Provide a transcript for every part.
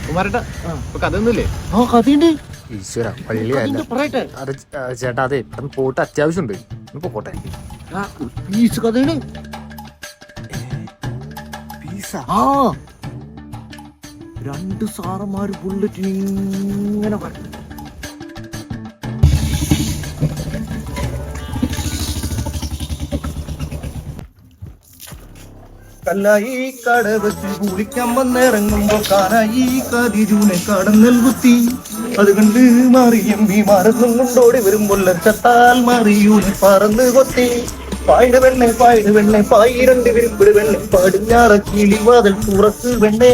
കുമാരേട്ടാ കഥയൊന്നുമില്ലേ? കഥയുണ്ട്. ഈശ്വര പള്ളിയല്ല ചേട്ടാ. അതെ പോട്ട് അത്യാവശ്യമുണ്ട്, പോട്ടെ. കഥയാണ്. രണ്ട് സാറന്മാര് ബുള്ളറ്റിന് ഇങ്ങനെ പറഞ്ഞു. കല്ലായി കടവത്തിൽ കുളിക്കാൻ വന്നിറങ്ങുമ്പോ കാനായി കതിരൂനെ കടന്നൽ കുത്തി. അത് കണ്ട് മാറിയമ്പി മറന്നും കൊണ്ടോടി വരുമ്പോൾ ലക്ഷത്താൽ മാറിയൂനെ പറന്ന് കൊത്തി. പായിട് വെണ്ണെ പായി രണ്ട് വിരിപ്പിട് വെണ്ണെ പടിഞ്ഞാറ കിളി വാതിൽ തുറക്ക് വെണ്ണേ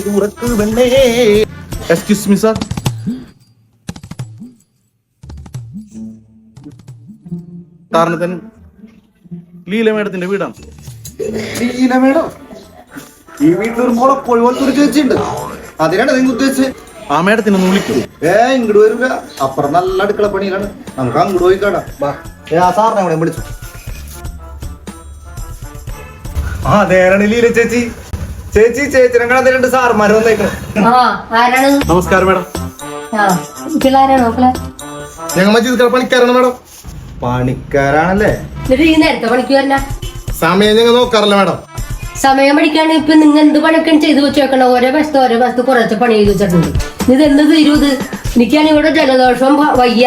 തുറക്ക് വെണ്ണേ. എക്സ്ക്യൂസ് മീ സാർ, കാരണത്തിന് ലീല മേഡത്തിന്റെ വീടാണ്. ലീല മേഡം? ഈ വീട്ടിലൊരു മുളക്കോഴി പോലത്തെ ഒരു ചേച്ചിയുണ്ട്, അതിനാണ് നിങ്ങൾ ഉദ്ദേശിച്ചത്? ആ മേഡത്തിനെ ഒന്ന് വിളിക്കൂ. ഇങ്ങോട്ട് വരില്ല, അപ്പുറം നല്ല അടുക്കള പണിയിലാണ്, നമുക്ക് അങ്ങോട്ട് പോയി കാണാം. ആ സാറിനെ അവിടെ വിളിച്ചു. നേരാണ് ലീല ചേച്ചി. ചേച്ചിനെ കാണാൻ രണ്ട് സാറുമാര് വന്നേക്കണം. നമസ്കാരം മേഡം. ഞങ്ങൾ മജീദ് പണിക്കാരാണ് മേഡം. പണിക്കാരാണല്ലേ? സമയം ഞങ്ങൾ നോക്കാറില്ല മേഡം. സമയം പഠിക്കാണ്. ഇപ്പൊ നിങ്ങൾ എന്ത് പണിയൊക്കെ ചെയ്ത് വെച്ചേക്കണം? ഓരോ വശത്ത് കുറച്ച് പണി ചെയ്ത് വെച്ചിട്ടുണ്ട്. ഇത് എന്ത് തീരൂ? ഇത് എനിക്കാണ് ഇവിടെ ജലദോഷം വയ്യ.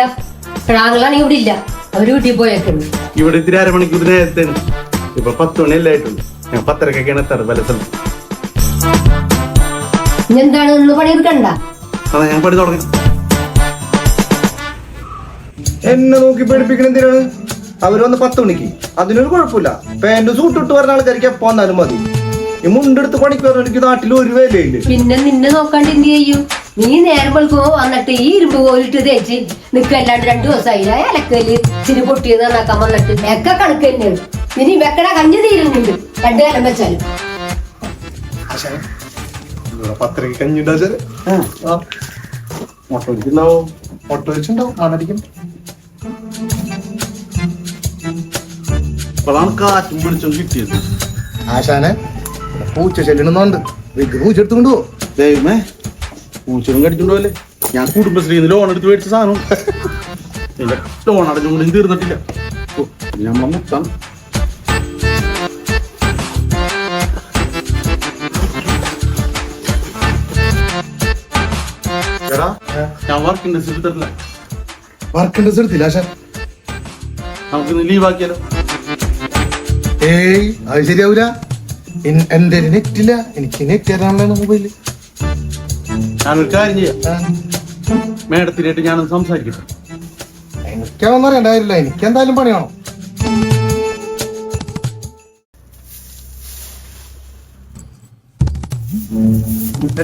ആളുകളാണെങ്കിൽ ഇവിടെ ഇല്ല, അവര് വീട്ടിൽ പോയേക്കുന്നു. ഇവിടെ ഇത്തിരി അരമണിക്കൂർ നേരത്തെ, ഇപ്പൊ 10 മണിയല്ലേ ആയിട്ടുള്ളൂ. ഞാൻ 10:30 എത്താറ് പല സ്ഥലത്ത്. ഇനി എന്താണ് ഇന്ന് പണിയെടുക്കണ്ട? അതാ ഞാൻ പണി തുടങ്ങി. എന്നെ നോക്കി പഠിപ്പിക്കണ എന്തിനാണ്? അവര് വന്ന് 10 മണിക്ക്, അതിനൊരു കുഴപ്പമില്ല. പാന്റ് സൂട്ട് ഇട്ട് വരുന്ന ആൾക്കാർക്ക് എപ്പോ വന്നാലും മതി. ഈ മുണ്ടെടുത്ത് പണിക്ക് പറഞ്ഞ എനിക്ക് നാട്ടിൽ ഒരു വിലയില്ല. പിന്നെ നിന്നെ നോക്കാണ്ട് എന്ത് ചെയ്യും? നീ നേരം വെളുക്കുമ്പോ വന്നിട്ട് ഈ ഇരുമ്പ് പോയിട്ട് തേച്ച് നിക്കല്ലാണ്ട് 2 ദിവസമായില്ല. അലക്കല് ചിരി പൊട്ടിയത് നന്നാക്കാൻ വന്നിട്ട് ഒക്കെ കണക്ക് തന്നെയാണ്. ഇനി വെക്കട കഞ്ഞി തീരുന്നുണ്ട് 2 കാലം വെച്ചാലും. 10:30 കഞ്ഞിണ്ടാവും. ഓട്ടോ വെച്ചിണ്ടാവും, മണടിക്കും. അപ്പോഴാണ് കാറ്റും പിടിച്ചും കിട്ടിയത്. ആശാനെ പൂച്ച ചെല്ലണമെന്നുണ്ട്, പൂച്ച എടുത്തുകൊണ്ട് പോ. ദൈവമേ, പൂച്ചനും കടിച്ചുണ്ടോല്ലേ? ഞാൻ കുടുംബശ്രീന്ന് ലോൺ എടുത്ത് മേടിച്ച സാധനം എന്റെ ലോൺ അടഞ്ഞുകൊണ്ടും തീർന്നിട്ടില്ല. നമ്മളെ മുത്താണ്. ഞാൻ വർക്ക് ഇൻഡസ്ട്രി എടുത്തിട്ടില്ല. വർക്ക് ഇൻഡസ്ട്രി എടുത്തില്ല ആശാൻ? നമുക്കിന്ന് ലീവ് ആക്കിയാലോ? അത് ശരിയാവൂല. എന്റെ നെറ്റില്ല, എനിക്ക് നെറ്റ് തരാനുള്ള മൊബൈല്. ഞാനൊരു കാര്യം ചെയ്യാം, മേഡത്തിനായിട്ട് ഞാനൊന്ന് സംസാരിക്കട്ടെ. എനിക്കാവൊന്നും അറിയണ്ട കാര്യമില്ല, എനിക്ക് എന്തായാലും പണിയാണോ.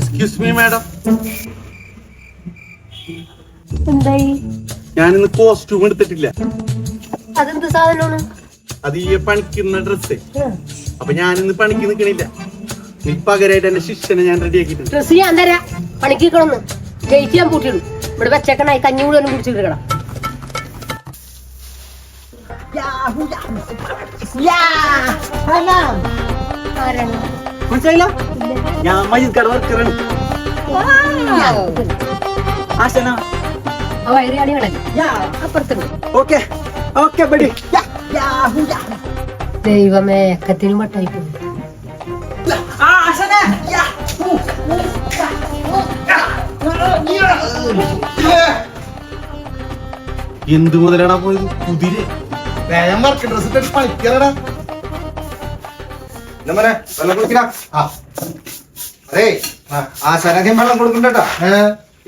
എക്സ്ക്യൂസ് മീ മാഡം, എന്തായി? ഞാനിന്ന് കോസ്റ്റ്യൂം എടുത്തിട്ടില്ല. അതെന്ത് സാധനമാണ്? അത് ഈ പണിക്കുന്ന ഡ്രസ്സ്. അപ്പൊ ഞാനിന്ന് പണിക്ക് നിൽക്കണില്ല. നീ പകരമായിട്ട് എന്റെ ശിഷ്യനെ ഞാൻ റെഡി ആക്കിയിട്ടുണ്ട്. ഡ്രസ് ഞാൻ തരാം. പണിക്ക് നിൽക്കണമെന്ന് ഗേറ്റ് ഞാൻ പൂട്ടിയിടും. ഇവിടെ വെച്ചേക്കണായി കഞ്ഞി കൂടെ ഒന്നും കുടിച്ചിട്ടിരിക്കണം. മനസ്സിലായില്ല? ഞാൻ മജീദ് കട വർക്കറാണ്. ആശനാ ദൈവമേ, എക്കത്തിനും മട്ടായി പോയി. എന്ത് മുതലാടാ പോയത്? കുതിരെ വർക്ക് ഡ്രസ് പണിക്കാരടാ. അതെ ആശാനധികം വെള്ളം കൊടുക്കണ്ടേട്ടാ.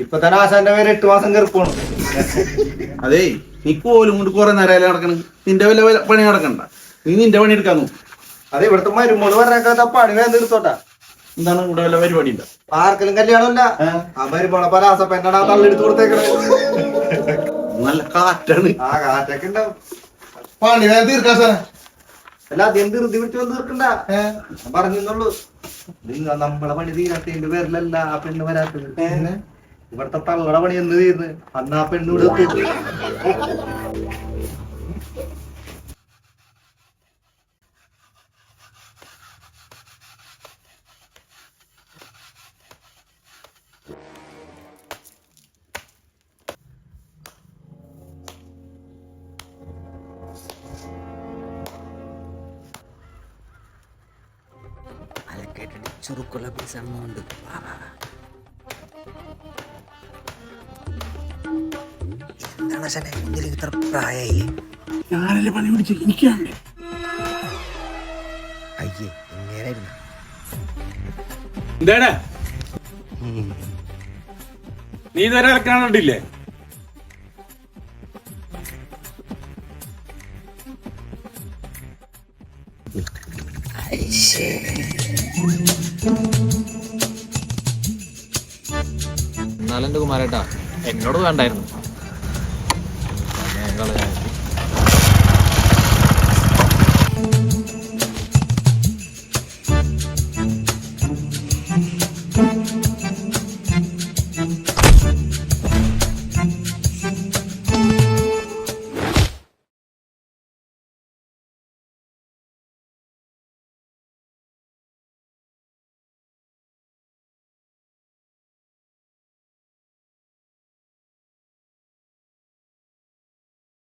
ഇപ്പൊ തന്നെ ആശാന്റെ പേര് 8 മാസം കയറിപ്പോണു. അതേ, നീ കോലും കൊണ്ട് കുറെ നേരം നടക്കണം. നിന്റെ വല്ല പണി നടക്കണ്ട, നീ നിന്റെ പണി എടുക്കാൻ നോക്കും. അതെ, ഇവിടുത്തെ മരുമോള് പറഞ്ഞേക്കാത്ത പണി വേഗം എടുത്തോട്ടാ. എന്താണ് ഇവിടെ വല്ല പരിപാടി ഉണ്ടോ? ആർക്കെങ്കിലും കല്യാണമില്ല. ആ മരുമോളെ പലാസപ്പെന്നാണ് ആ തള്ളെടുത്ത് കൊടുത്തേക്കണേ. നല്ല കാറ്റാണ്. ആ കാറ്റൊക്കെ ഉണ്ടാവും. പണി വേഗം തീർക്കാൻ സാറേ. അല്ല അധികം ധൃതി പിടിച്ച് വന്ന് തീർക്കണ്ട. പറഞ്ഞുള്ളൂ, നിങ്ങൾ നമ്മളെ പണി തീരാത്തതിന്റെ പേരിലല്ല ആ പെണ്ണ് വരാത്തത്. ഇവിടുത്തെ തങ്ങളുടെ പണി എന്ന് തീർന്ന് അന്ന് ആ പെണ്ണ് ഇവിടെ എത്തി. ചുരുക്കുള്ള പീസാണെന്നുണ്ട്. എന്താണ് ആശാനെ കുഞ്ഞിലേക്ക് ഇത്ര പ്രായമായി? ഞാനല്ലേ പണി പിടിച്ച് എനിക്കാണ്. അയ്യേ എങ്ങനെയായിരുന്നു? എന്താടാ നീ ഇതുവരെ ഇറക്കാണ്ടില്ലേ? എന്നാലും എന്റെ കുമാരേട്ടാ എന്നോട് വേണ്ടായിരുന്നു.